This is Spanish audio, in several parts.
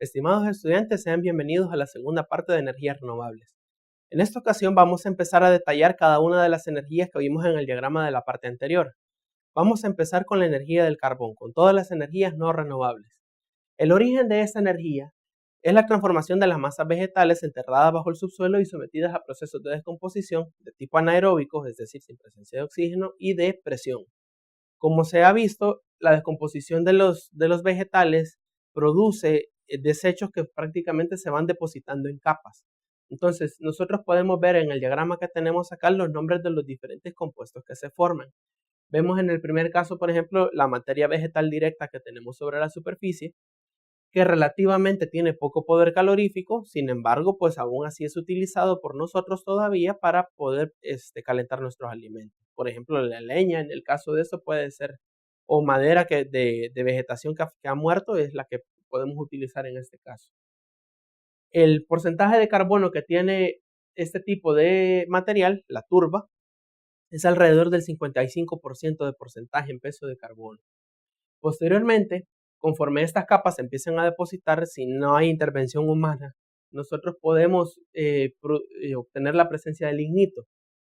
Estimados estudiantes, sean bienvenidos a la segunda parte de energías renovables. En esta ocasión vamos a empezar a detallar cada una de las energías que vimos en el diagrama de la parte anterior. Vamos a empezar con la energía del carbón, con todas las energías no renovables. El origen de esta energía es la transformación de las masas vegetales enterradas bajo el subsuelo y sometidas a procesos de descomposición de tipo anaeróbico, es decir, sin presencia de oxígeno, y de presión. Como se ha visto, la descomposición de los vegetales produce desechos que prácticamente se van depositando en capas. Entonces, nosotros podemos ver en el diagrama que tenemos acá los nombres de los diferentes compuestos que se forman. Vemos en el primer caso, por ejemplo, la materia vegetal directa que tenemos sobre la superficie, que relativamente tiene poco poder calorífico, sin embargo, pues aún así es utilizado por nosotros todavía para poder calentar nuestros alimentos. Por ejemplo, la leña, en el caso de eso, puede ser, o madera de vegetación que ha muerto, es la que podemos utilizar en este caso. El porcentaje de carbono que tiene este tipo de material, la turba, es alrededor del 55% de porcentaje en peso de carbono. Posteriormente, conforme estas capas se empiezan a depositar, si no hay intervención humana, nosotros podemos obtener la presencia del lignito.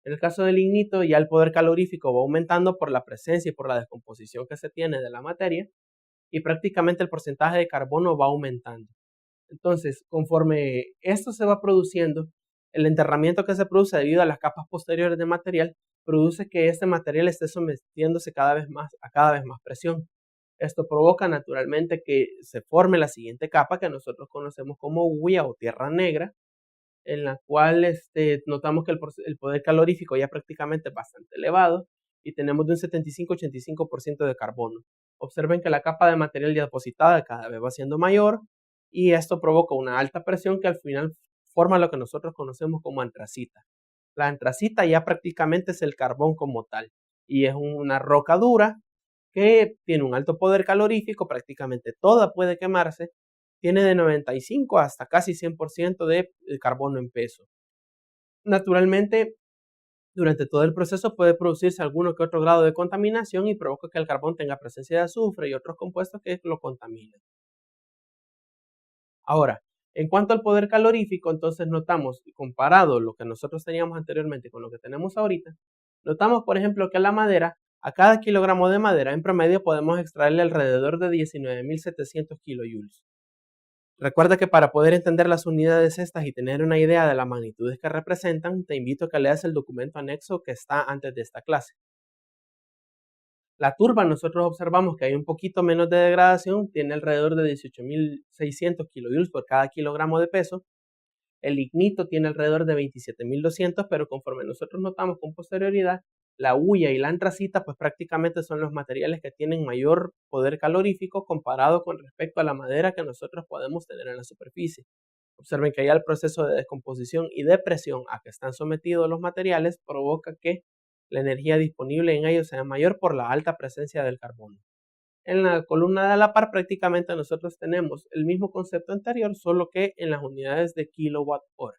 En el caso del lignito, ya el poder calorífico va aumentando por la presencia y por la descomposición que se tiene de la materia, y prácticamente el porcentaje de carbono va aumentando. Entonces, conforme esto se va produciendo, el enterramiento que se produce debido a las capas posteriores de material, produce que este material esté sometiéndose cada vez más presión. Esto provoca naturalmente que se forme la siguiente capa que nosotros conocemos como hulla o tierra negra, en la cual notamos que el poder calorífico ya prácticamente es bastante elevado y tenemos de un 75-85% de carbono. Observen que la capa de material ya depositada cada vez va siendo mayor y esto provoca una alta presión que al final forma lo que nosotros conocemos como antracita. La antracita ya prácticamente es el carbón como tal y es una roca dura que tiene un alto poder calorífico, prácticamente toda puede quemarse, tiene de 95 hasta casi 100% de carbono en peso. Naturalmente, durante todo el proceso puede producirse alguno que otro grado de contaminación y provoca que el carbón tenga presencia de azufre y otros compuestos que lo contaminan. Ahora, en cuanto al poder calorífico, entonces notamos, comparado lo que nosotros teníamos anteriormente con lo que tenemos ahorita, notamos, por ejemplo, que la madera, a cada kilogramo de madera, en promedio podemos extraerle alrededor de 19.700 kilojoules. Recuerda que para poder entender las unidades estas y tener una idea de las magnitudes que representan, te invito a que leas el documento anexo que está antes de esta clase. La turba, nosotros observamos que hay un poquito menos de degradación, tiene alrededor de 18.600 kilojoules por cada kilogramo de peso. El lignito tiene alrededor de 27.200, pero conforme nosotros notamos con posterioridad, la hulla y la antracita pues prácticamente son los materiales que tienen mayor poder calorífico comparado con respecto a la madera que nosotros podemos tener en la superficie. Observen que ya el proceso de descomposición y de presión a que están sometidos los materiales provoca que la energía disponible en ellos sea mayor por la alta presencia del carbono. En la columna de a la par prácticamente nosotros tenemos el mismo concepto anterior, solo que en las unidades de kilowatt hora.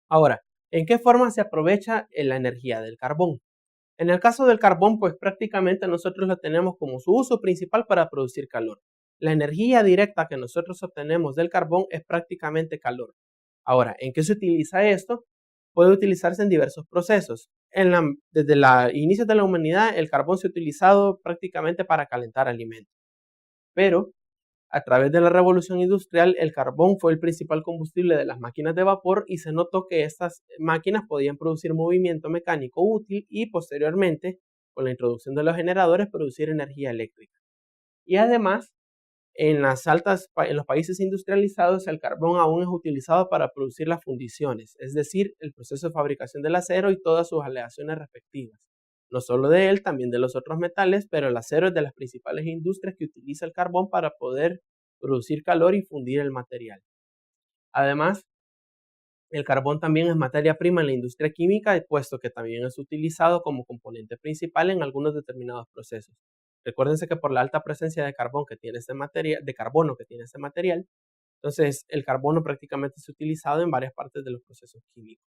Ahora, ¿en qué forma se aprovecha la energía del carbón? En el caso del carbón, pues prácticamente nosotros lo tenemos como su uso principal para producir calor. La energía directa que nosotros obtenemos del carbón es prácticamente calor. Ahora, ¿en qué se utiliza esto? Puede utilizarse en diversos procesos. Desde los inicios de la humanidad, el carbón se ha utilizado prácticamente para calentar alimentos. Pero a través de la revolución industrial, el carbón fue el principal combustible de las máquinas de vapor y se notó que estas máquinas podían producir movimiento mecánico útil y posteriormente, con la introducción de los generadores, producir energía eléctrica. Y además, en los países industrializados, el carbón aún es utilizado para producir las fundiciones, es decir, el proceso de fabricación del acero y todas sus aleaciones respectivas. No solo de él, también de los otros metales, pero el acero es de las principales industrias que utiliza el carbón para poder producir calor y fundir el material. Además, el carbón también es materia prima en la industria química, puesto que también es utilizado como componente principal en algunos determinados procesos. Recuérdense que por la alta presencia de carbón que tiene de carbono que tiene este material, entonces el carbono prácticamente es utilizado en varias partes de los procesos químicos.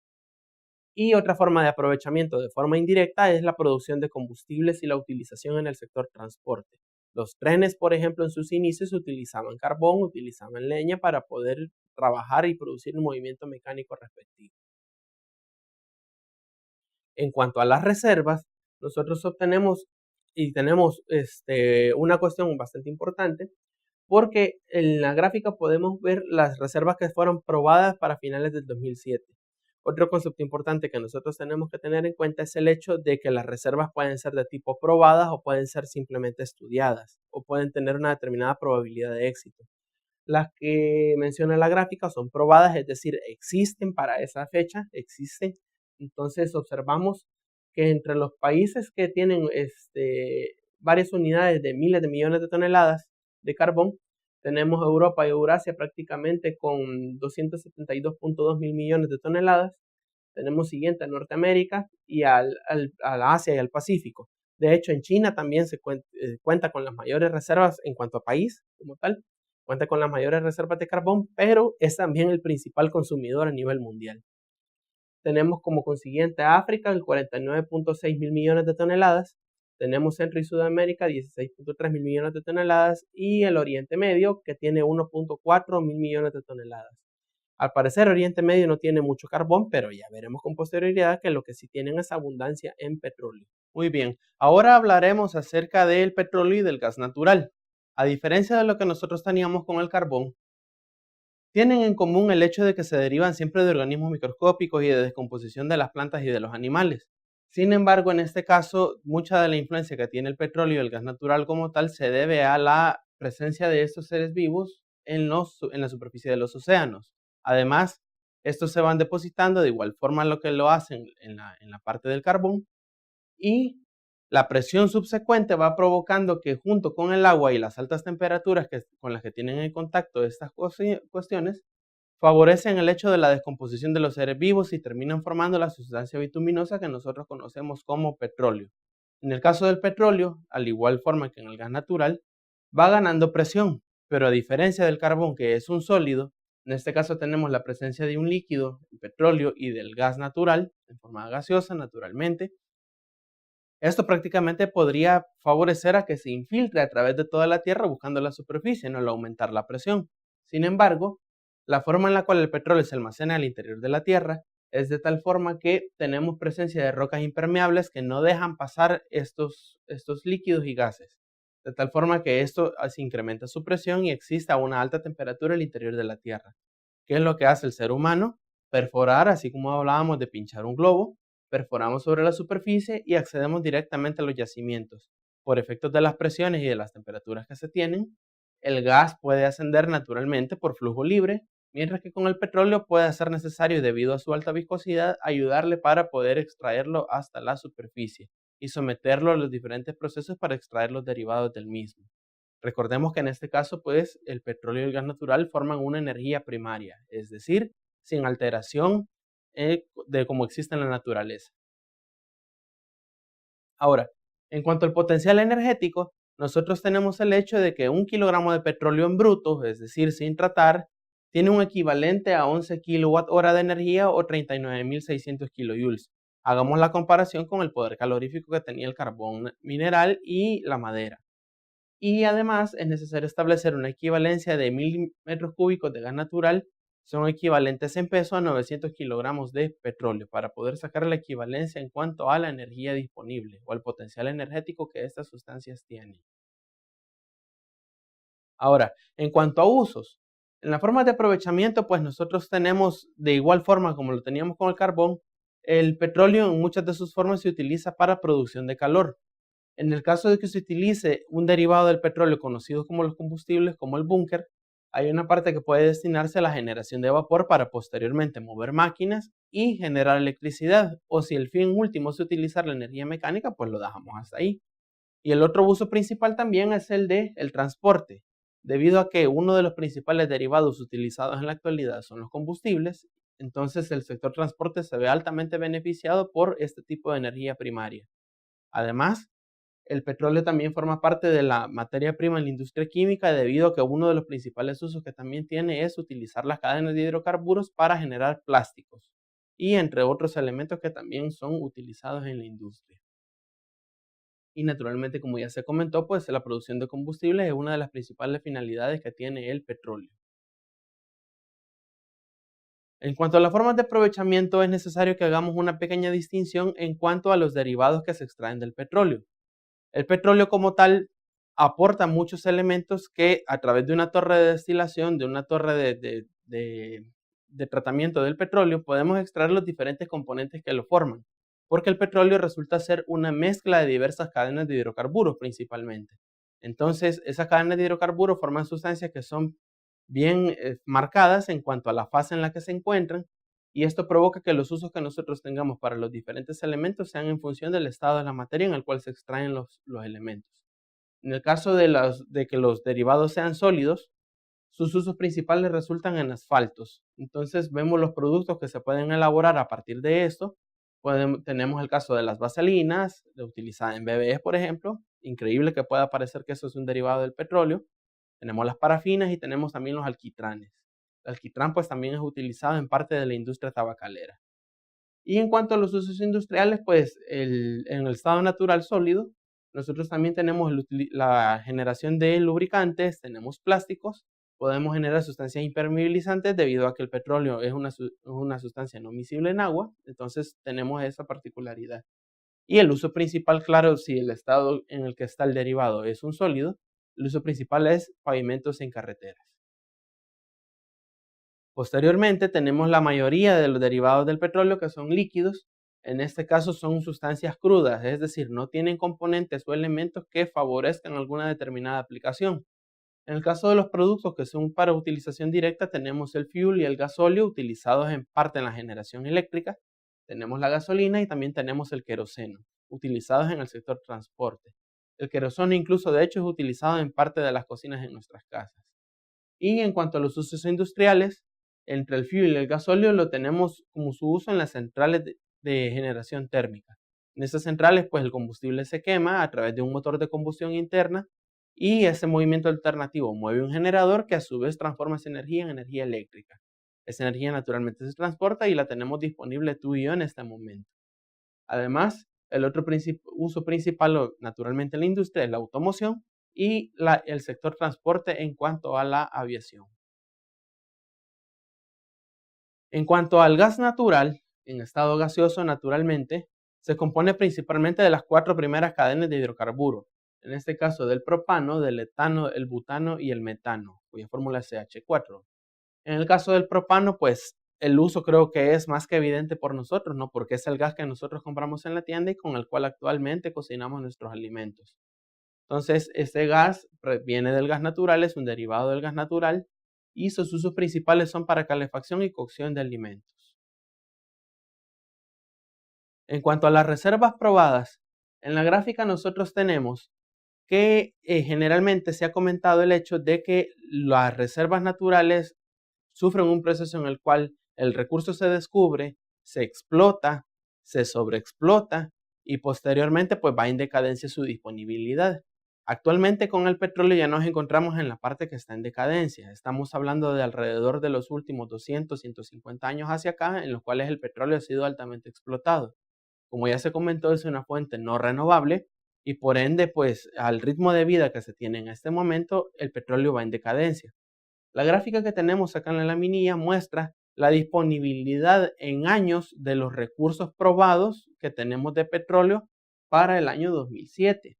Y otra forma de aprovechamiento de forma indirecta es la producción de combustibles y la utilización en el sector transporte, Los trenes, por ejemplo, en sus inicios utilizaban carbón, utilizaban leña para poder trabajar y producir el movimiento mecánico respectivo. En cuanto a las reservas, nosotros obtenemos y tenemos una cuestión bastante importante, porque en la gráfica podemos ver las reservas que fueron probadas para finales del 2007. Otro concepto importante que nosotros tenemos que tener en cuenta es el hecho de que las reservas pueden ser de tipo probadas o pueden ser simplemente estudiadas o pueden tener una determinada probabilidad de éxito. Las que menciona la gráfica son probadas, es decir, existen para esa fecha, existen. Entonces observamos que entre los países que tienen varias unidades de miles de millones de toneladas de carbón, tenemos Europa y Eurasia prácticamente con 272.2 mil millones de toneladas. Tenemos siguiente a Norteamérica y a la Asia y al Pacífico. De hecho, en China también se cuenta con las mayores reservas en cuanto a país como tal. Cuenta con las mayores reservas de carbón, pero es también el principal consumidor a nivel mundial. Tenemos como consiguiente a África, el 49.6 mil millones de toneladas. Tenemos Centro y Sudamérica, 16.3 mil millones de toneladas. Y el Oriente Medio, que tiene 1.4 mil millones de toneladas. Al parecer, Oriente Medio no tiene mucho carbón, pero ya veremos con posterioridad que lo que sí tienen es abundancia en petróleo. Muy bien, ahora hablaremos acerca del petróleo y del gas natural. A diferencia de lo que nosotros teníamos con el carbón, tienen en común el hecho de que se derivan siempre de organismos microscópicos y de descomposición de las plantas y de los animales. Sin embargo, en este caso, mucha de la influencia que tiene el petróleo y el gas natural como tal se debe a la presencia de estos seres vivos en la superficie de los océanos. Además, estos se van depositando de igual forma en lo que lo hacen en la parte del carbón, y la presión subsecuente va provocando que junto con el agua y las altas temperaturas con las que tienen en contacto estas cuestiones, favorecen el hecho de la descomposición de los seres vivos y terminan formando la sustancia bituminosa que nosotros conocemos como petróleo. En el caso del petróleo, al igual forma que en el gas natural, va ganando presión, pero a diferencia del carbón, que es un sólido, en este caso tenemos la presencia de un líquido, el petróleo, y del gas natural, en forma gaseosa naturalmente. Esto prácticamente podría favorecer a que se infiltre a través de toda la Tierra buscando la superficie, no al aumentar la presión. Sin embargo, la forma en la cual el petróleo se almacena al interior de la Tierra es de tal forma que tenemos presencia de rocas impermeables que no dejan pasar estos líquidos y gases. De tal forma que esto se incrementa su presión y existe a una alta temperatura el interior de la Tierra. ¿Qué es lo que hace el ser humano? Perforar, así como hablábamos de pinchar un globo, perforamos sobre la superficie y accedemos directamente a los yacimientos. Por efectos de las presiones y de las temperaturas que se tienen, el gas puede ascender naturalmente por flujo libre, mientras que con el petróleo puede ser necesario, debido a su alta viscosidad, ayudarle para poder extraerlo hasta la superficie y someterlo a los diferentes procesos para extraer los derivados del mismo. Recordemos que en este caso, pues, el petróleo y el gas natural forman una energía primaria, es decir, sin alteración de cómo existe en la naturaleza. Ahora, en cuanto al potencial energético, nosotros tenemos el hecho de que 1 kilogramo de petróleo en bruto, es decir, sin tratar, tiene un equivalente a 11 kWh de energía o 39.600 kilojoules. Hagamos la comparación con el poder calorífico que tenía el carbón mineral y la madera. Y además es necesario establecer una equivalencia de 1000 metros cúbicos de gas natural, son equivalentes en peso a 900 kilogramos de petróleo, para poder sacar la equivalencia en cuanto a la energía disponible o al potencial energético que estas sustancias tienen. Ahora, en cuanto a usos, en la forma de aprovechamiento, pues nosotros tenemos, de igual forma como lo teníamos con el carbón, el petróleo en muchas de sus formas se utiliza para producción de calor. En el caso de que se utilice un derivado del petróleo conocido como los combustibles, como el búnker, hay una parte que puede destinarse a la generación de vapor para posteriormente mover máquinas y generar electricidad. O si el fin último es utilizar la energía mecánica, pues lo dejamos hasta ahí. Y el otro uso principal también es el de el transporte, debido a que uno de los principales derivados utilizados en la actualidad son los combustibles. Entonces el sector transporte se ve altamente beneficiado por este tipo de energía primaria. Además, el petróleo también forma parte de la materia prima en la industria química, debido a que uno de los principales usos que también tiene es utilizar las cadenas de hidrocarburos para generar plásticos y entre otros elementos que también son utilizados en la industria. y naturalmente, como ya se comentó, pues la producción de combustibles es una de las principales finalidades que tiene el petróleo. En cuanto a las formas de aprovechamiento, es necesario que hagamos una pequeña distinción en cuanto a los derivados que se extraen del petróleo. El petróleo como tal aporta muchos elementos que a través de una torre de destilación, de una torre de tratamiento del petróleo, podemos extraer los diferentes componentes que lo forman, porque el petróleo resulta ser una mezcla de diversas cadenas de hidrocarburos principalmente. Entonces, esas cadenas de hidrocarburos forman sustancias que son bien marcadas en cuanto a la fase en la que se encuentran, y esto provoca que los usos que nosotros tengamos para los diferentes elementos sean en función del estado de la materia en el cual se extraen los elementos. En el caso de que los derivados sean sólidos, sus usos principales resultan en asfaltos. Entonces vemos los productos que se pueden elaborar a partir de esto. Tenemos el caso de las vaselinas, utilizadas en bebés, por ejemplo. Increíble que pueda parecer que eso es un derivado del petróleo. Tenemos las parafinas y tenemos también los alquitranes. El alquitrán pues también es utilizado en parte de la industria tabacalera. Y en cuanto a los usos industriales, pues en el estado natural sólido, nosotros también tenemos la generación de lubricantes, tenemos plásticos, podemos generar sustancias impermeabilizantes debido a que el petróleo es una sustancia no miscible en agua, entonces tenemos esa particularidad. Y el uso principal, claro, si el estado en el que está el derivado es un sólido, el uso principal es pavimentos en carreteras. Posteriormente tenemos la mayoría de los derivados del petróleo que son líquidos. En este caso son sustancias crudas, es decir, no tienen componentes o elementos que favorezcan alguna determinada aplicación. En el caso de los productos que son para utilización directa, tenemos el fuel y el gasóleo utilizados en parte en la generación eléctrica. Tenemos la gasolina y también tenemos el queroseno, utilizados en el sector transporte. El queroseno incluso de hecho es utilizado en parte de las cocinas en nuestras casas. Y en cuanto a los usos industriales, entre el fuel y el gasóleo lo tenemos como su uso en las centrales de generación térmica. En estas centrales, pues el combustible se quema a través de un motor de combustión interna y ese movimiento alternativo mueve un generador que a su vez transforma esa energía en energía eléctrica. Esa energía naturalmente se transporta y la tenemos disponible tú y yo en este momento. Además, el otro uso principal, naturalmente en la industria, es la automoción y el sector transporte en cuanto a la aviación. En cuanto al gas natural, en estado gaseoso naturalmente, se compone principalmente de las 4 primeras cadenas de hidrocarburos, en este caso del propano, del etano, el butano y el metano, cuya fórmula es CH4. En el caso del propano, pues el uso creo que es más que evidente por nosotros, ¿no? Porque es el gas que nosotros compramos en la tienda y con el cual actualmente cocinamos nuestros alimentos. Entonces, este gas viene del gas natural, es un derivado del gas natural y sus usos principales son para calefacción y cocción de alimentos. En cuanto a las reservas probadas, en la gráfica nosotros tenemos que generalmente se ha comentado el hecho de que las reservas naturales sufren un proceso en el cual el recurso se descubre, se explota, se sobreexplota y posteriormente pues va en decadencia su disponibilidad. Actualmente con el petróleo ya nos encontramos en la parte que está en decadencia. Estamos hablando de alrededor de los últimos 200, 150 años hacia acá, en los cuales el petróleo ha sido altamente explotado. Como ya se comentó, es una fuente no renovable y por ende, pues al ritmo de vida que se tiene en este momento, el petróleo va en decadencia. La gráfica que tenemos acá en la laminilla muestra la disponibilidad en años de los recursos probados que tenemos de petróleo para el año 2007.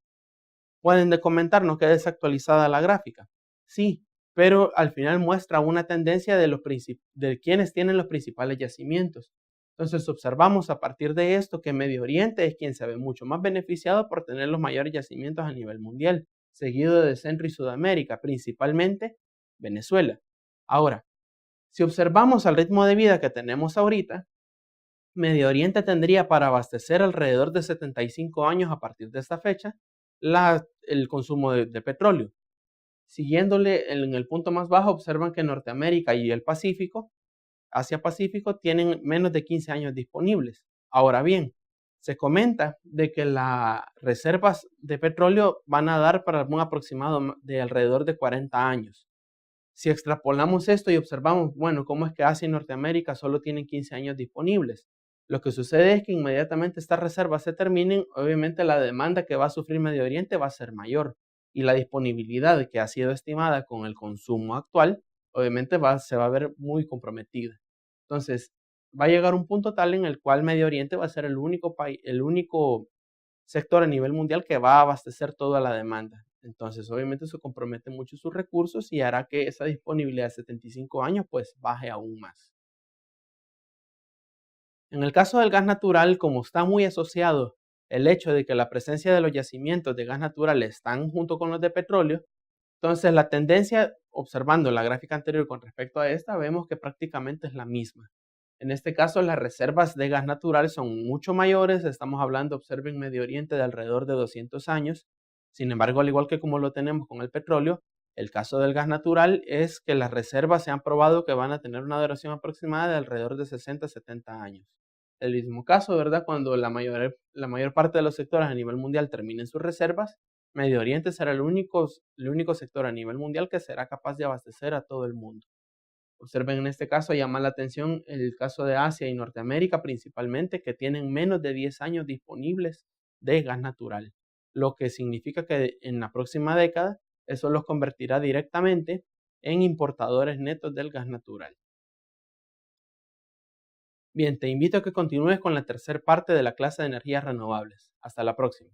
Pueden comentarnos que es desactualizada la gráfica. Sí, pero al final muestra una tendencia de quienes tienen los principales yacimientos. Entonces observamos a partir de esto que Medio Oriente es quien se ve mucho más beneficiado por tener los mayores yacimientos a nivel mundial, seguido de Centro y Sudamérica, principalmente Venezuela. Ahora, si observamos el ritmo de vida que tenemos ahorita, Medio Oriente tendría para abastecer alrededor de 75 años a partir de esta fecha el consumo de petróleo. Siguiéndole en el punto más bajo, observan que Norteamérica y el Pacífico, Asia-Pacífico, tienen menos de 15 años disponibles. Ahora bien, se comenta de que las reservas de petróleo van a dar para un aproximado de alrededor de 40 años. Si extrapolamos esto y observamos, bueno, cómo es que Asia y Norteamérica solo tienen 15 años disponibles. Lo que sucede es que inmediatamente estas reservas se terminen, obviamente la demanda que va a sufrir Medio Oriente va a ser mayor y la disponibilidad que ha sido estimada con el consumo actual, obviamente se va a ver muy comprometida. Entonces, va a llegar un punto tal en el cual Medio Oriente va a ser el único país, el único sector a nivel mundial que va a abastecer toda la demanda. Entonces, obviamente eso compromete mucho sus recursos y hará que esa disponibilidad de 75 años pues baje aún más. En el caso del gas natural, como está muy asociado el hecho de que la presencia de los yacimientos de gas natural están junto con los de petróleo, entonces la tendencia, observando la gráfica anterior con respecto a esta, vemos que prácticamente es la misma. En este caso, las reservas de gas natural son mucho mayores, estamos hablando, observen, Medio Oriente de alrededor de 200 años. Sin embargo, al igual que como lo tenemos con el petróleo, el caso del gas natural es que las reservas se han probado que van a tener una duración aproximada de alrededor de 60 a 70 años. El mismo caso, ¿verdad? Cuando la mayor parte de los sectores a nivel mundial terminen sus reservas, Medio Oriente será el único sector a nivel mundial que será capaz de abastecer a todo el mundo. Observen, en este caso llama la atención el caso de Asia y Norteamérica principalmente, que tienen menos de 10 años disponibles de gas natural, lo que significa que en la próxima década eso los convertirá directamente en importadores netos del gas natural. Bien, te invito a que continúes con la tercera parte de la clase de energías renovables. Hasta la próxima.